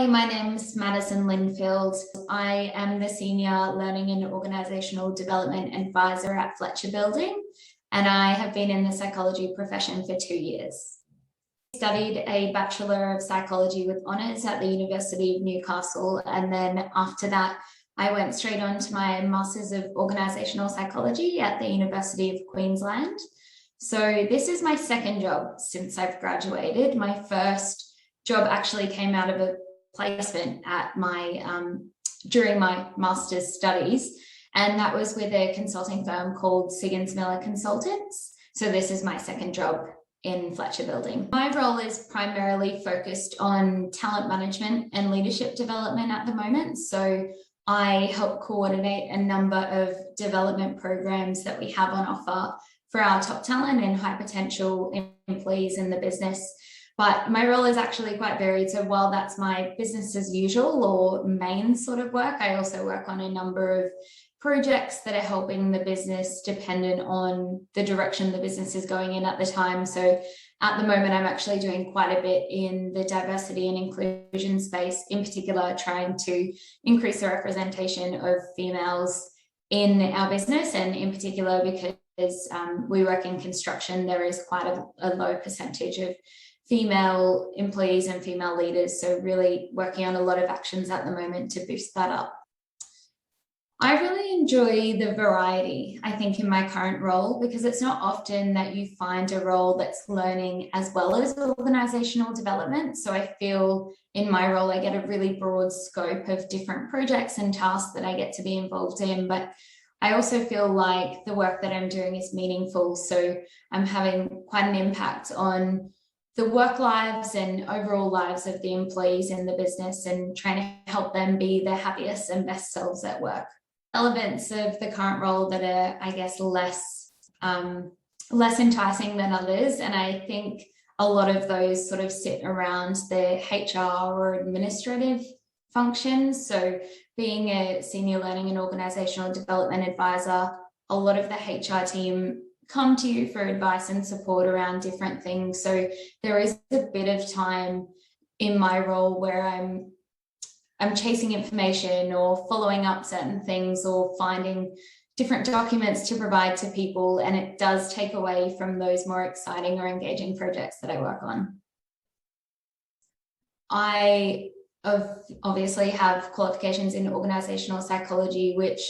Hi, my name's Madison Linfield. I am the Senior Learning and Organisational Development Advisor at Fletcher Building, and I have been in the psychology profession for 2 years. I studied a Bachelor of Psychology with honours at the University of Newcastle, and then after that, I went straight on to my Masters of Organisational Psychology at the University of Queensland. So this is my second job since I've graduated. My first job actually came out of a placement at during my master's studies, and that was with a consulting firm called Siggins Miller Consultants. So this is my second job in Fletcher Building. My role is primarily focused on talent management and leadership development at the moment. So I help coordinate a number of development programs that we have on offer for our top talent and high potential employees in the business. But my role is actually quite varied. So while that's my business as usual or main sort of work, I also work on a number of projects that are helping the business dependent on the direction the business is going in at the time. So at the moment, I'm actually doing quite a bit in the diversity and inclusion space, in particular, trying to increase the representation of females in our business. And in particular, because we work in construction, there is quite a low percentage of female employees and female leaders. So really working on a lot of actions at the moment to boost that up. I really enjoy the variety, I think, in my current role, because it's not often that you find a role that's learning as well as organizational development. So I feel in my role, I get a really broad scope of different projects and tasks that I get to be involved in. But I also feel like the work that I'm doing is meaningful. So I'm having quite an impact on the work lives and overall lives of the employees in the business and trying to help them be their happiest and best selves at work. Elements of the current role that are, I guess, less enticing than others. And I think a lot of those sort of sit around the HR or administrative functions. So being a senior learning and organizational development advisor, a lot of the HR team come to you for advice and support around different things. So there is a bit of time in my role where I'm chasing information or following up certain things or finding different documents to provide to people, and it does take away from those more exciting or engaging projects that I work on. I obviously have qualifications in organisational psychology, which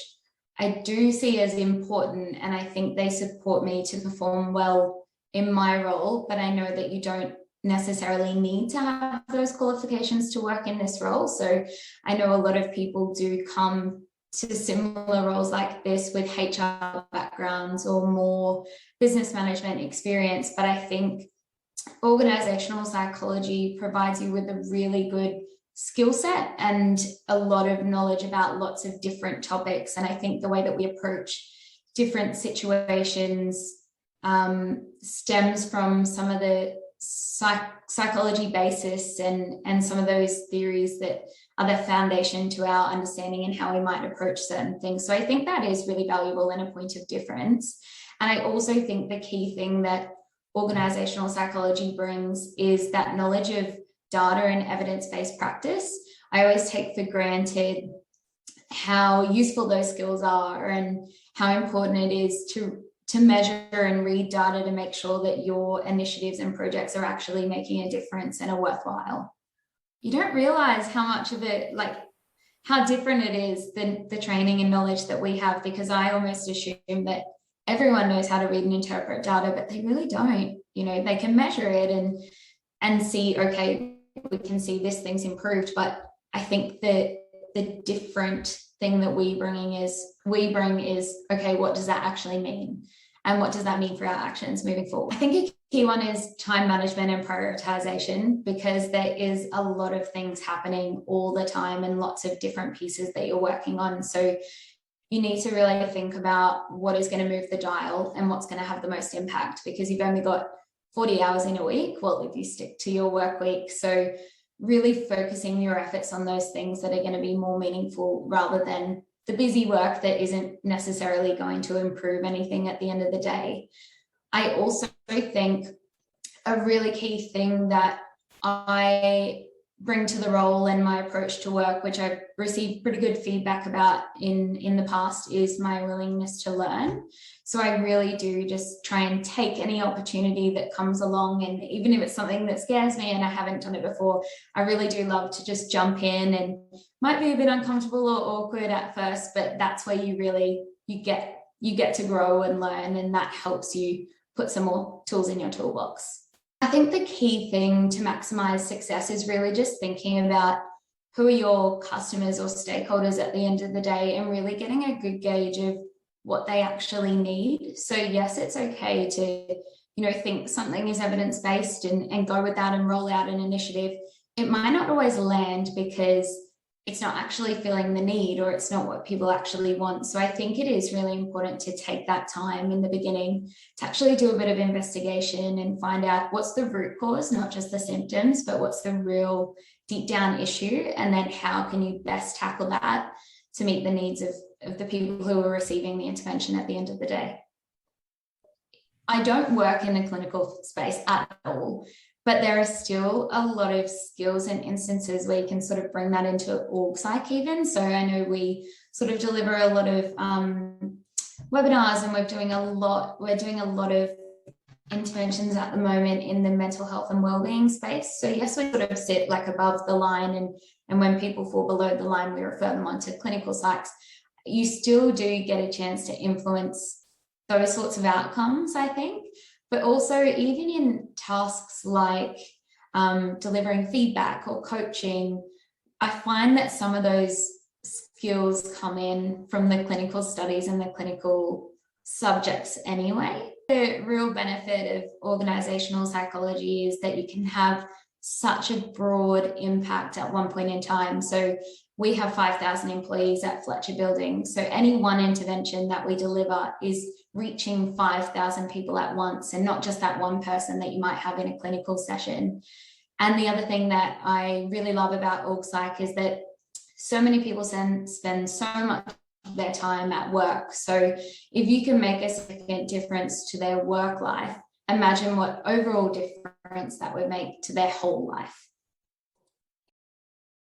I do see as important, and I think they support me to perform well in my role, but I know that you don't necessarily need to have those qualifications to work in this role. So I know a lot of people do come to similar roles like this with HR backgrounds or more business management experience, but I think organizational psychology provides you with a really good skill set and a lot of knowledge about lots of different topics. And I think the way that we approach different situations stems from some of the psychology basis and some of those theories that are the foundation to our understanding and how we might approach certain things. So I think that is really valuable and a point of difference. And I also think the key thing that organizational psychology brings is that knowledge of data and evidence-based practice. I always take for granted how useful those skills are and how important it is to measure and read data to make sure that your initiatives and projects are actually making a difference and are worthwhile. You don't realize how much of it, like how different it is than the training and knowledge that we have, because I almost assume that everyone knows how to read and interpret data, but they really don't. You know, they can measure it and see, okay, we can see this thing's improved, but I think that the different thing that we bring is, okay, what does that actually mean? And what does that mean for our actions moving forward? I think a key one is time management and prioritization, because there is a lot of things happening all the time and lots of different pieces that you're working on. So you need to really think about what is going to move the dial and what's going to have the most impact, because you've only got 40 hours in a week, well, if you stick to your work week. So really focusing your efforts on those things that are going to be more meaningful rather than the busy work that isn't necessarily going to improve anything at the end of the day. I also think a really key thing that I bring to the role and my approach to work, which I've received pretty good feedback about in the past, is my willingness to learn. So I really do just try and take any opportunity that comes along, and even if it's something that scares me and I haven't done it before, I really do love to just jump in, and might be a bit uncomfortable or awkward at first, but that's where you get to grow and learn, and that helps you put some more tools in your toolbox. I think the key thing to maximize success is really just thinking about who are your customers or stakeholders at the end of the day, and really getting a good gauge of what they actually need. So yes, it's okay to, think something is evidence-based and go with that and roll out an initiative. It might not always land because it's not actually filling the need, or it's not what people actually want. So I think it is really important to take that time in the beginning to actually do a bit of investigation and find out what's the root cause, not just the symptoms, but what's the real deep down issue, and then how can you best tackle that to meet the needs of the people who are receiving the intervention at the end of the day. I don't work in a clinical space at all, but there are still a lot of skills and instances where you can sort of bring that into org psych even. So I know we sort of deliver a lot of webinars, and we're doing a lot of interventions at the moment in the mental health and wellbeing space. So yes, we sort of sit like above the line, and when people fall below the line, we refer them on to clinical psychs. You still do get a chance to influence those sorts of outcomes, I think. But also even in tasks like delivering feedback or coaching, I find that some of those skills come in from the clinical studies and the clinical subjects anyway. The real benefit of organizational psychology is that you can have such a broad impact at one point in time. So we have 5,000 employees at Fletcher Building. So any one intervention that we deliver is reaching 5,000 people at once, and not just that one person that you might have in a clinical session. And the other thing that I really love about org psych is that so many people spend so much of their time at work. So if you can make a significant difference to their work life, imagine what overall difference that would make to their whole life.